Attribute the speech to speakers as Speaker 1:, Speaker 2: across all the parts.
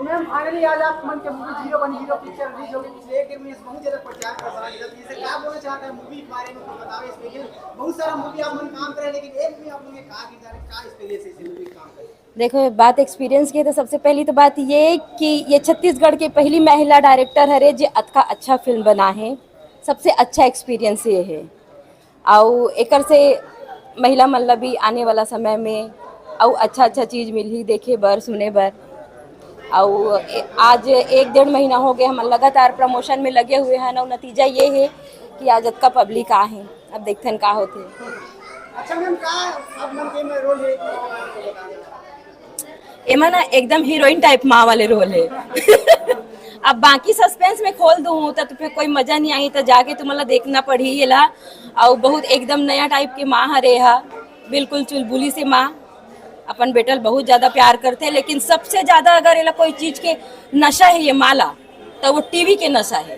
Speaker 1: Ma'am finally आज आप मन के मूवी हीरो बनी, हीरो पिक्चर रिलीज हो गई। पिछले एक दिन में बहुत ज्यादा प्रचार प्रसार किया। इसे क्या बोलना चाहते हैं मूवी के बारे में कुछ बताओ। इस पे बहुत सारा मूवी आप मन काम करे, लेकिन एक भी आप लोगों ने कहा कि क्या इस पे से मूवी काम करे।
Speaker 2: देखो बात एक्सपीरियंस की है तो सबसे पहली तो बात ये कि ये छत्तीसगढ़ की पहली महिला डायरेक्टर हरे जो अतका अच्छा फिल्म बना है। सबसे अच्छा एक्सपीरियंस ये है और एकर से महिला मतलब भी आने वाला समय में और अच्छा चीज़ मिली देखे बर सुने बर। और आज 1-1.5 महीना हो गए हम लगातार प्रमोशन में लगे हुए हैं और नतीजा ये है कि आज का पब्लिक आ है। अब देखते हैं का होते।
Speaker 1: अच्छा मैम का अब मन के में रोल है
Speaker 2: एमा ना एकदम हीरोइन टाइप माँ वाले रोल है। अब बाकी सस्पेंस में खोल दूँ तो फिर कोई मजा नहीं आई तो जाके तुम्हारा देखना पड़ी ये ला। और बहुत एकदम नया टाइप की माँ हरे हा, बिल्कुल चुलबुली से माँ अपन बेटल बहुत ज़्यादा प्यार करते हैं। लेकिन सबसे ज़्यादा अगर ये कोई चीज़ के नशा है ये माला तो वो टीवी के नशा है।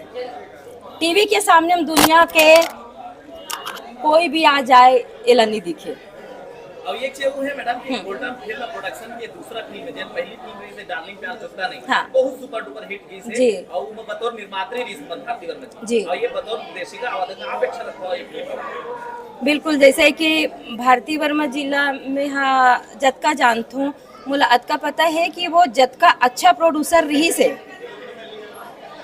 Speaker 2: टीवी के सामने हम दुनिया के कोई भी आ जाए ये नहीं दिखे।
Speaker 3: और एक चीज वो है मैडम कि गोल्डन फिल्म प्रोडक्शन की दूसरा फिल्म है जन पहली फिल्म रही है डार्लिंग प्यार झुकता नहीं।
Speaker 2: हाँ।
Speaker 3: बहुत सुपर डुपर हिट गई
Speaker 2: जी।
Speaker 3: है और वो बतौर निर्मात्री रिश्वत भारती वर्मा
Speaker 2: जी।
Speaker 3: और ये बतौर निर्देशिका आवाज में आप अच्छा लगता है ये फिल्म।
Speaker 2: बिल्कुल जैसे कि भारती वर्मा जिला में हाँ जतका जानती हूँ मुला अतका पता है कि वो जतका अच्छा प्रोड्यूसर रही से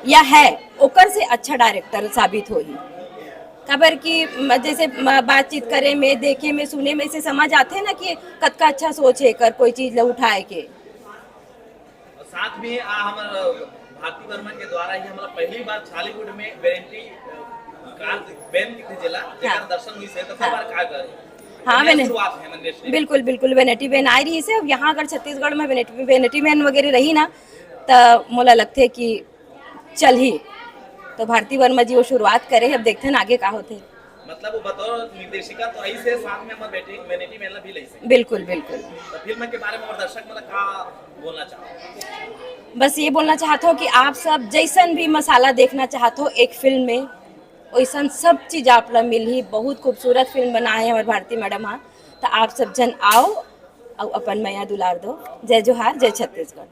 Speaker 2: या है ओकर से अच्छा डायरेक्टर साबित हो ही। खबर की जैसे बातचीत करे में देखे में सुने में से समझ आते हैं ना कि कतका अच्छा सोच है कर कोई चीज उठाए के।
Speaker 3: और साथ में हमारा भारती वर्मा के द्वारा ही हमारा पहली बार बॉलीवुड में वेरेंटी कार बैन की जिला जगह दर्शन हुई से तो बार का कर।
Speaker 2: हाँ
Speaker 3: शुरुआत है मंडेश
Speaker 2: बिल्कुल बिल्कुल वेनेटी वैन आई रही से। अब यहाँ अगर छत्तीसगढ़ में वेनेटी वैन वगैरह रही ना तो मोला लगते कि चल ही तो भारती वर्मा जी वो शुरुआत करे। अब देखते हैं आगे का होते।
Speaker 3: मतलब वो बतौर निर्देशिका तो ऐसे साथ में हम बेटी वेनेटी मेला भी ले सकते।
Speaker 2: बिल्कुल बिल्कुल।
Speaker 3: तो फिल्म के बारे में और दर्शक मतलब का बोलना चाहो।
Speaker 2: बस ये बोलना चाहता हूँ कि आप सब जैसन भी मसाला देखना चाहते हो एक फिल्म में वैसन सब चीज़ आप ला मिल ही। बहुत खूबसूरत फिल्म बना है हमारे भारती मैडम हाँ। तो आप सब जन आओ और अपन मैया दुलार दो। जय जोहार जय छत्तीसगढ़।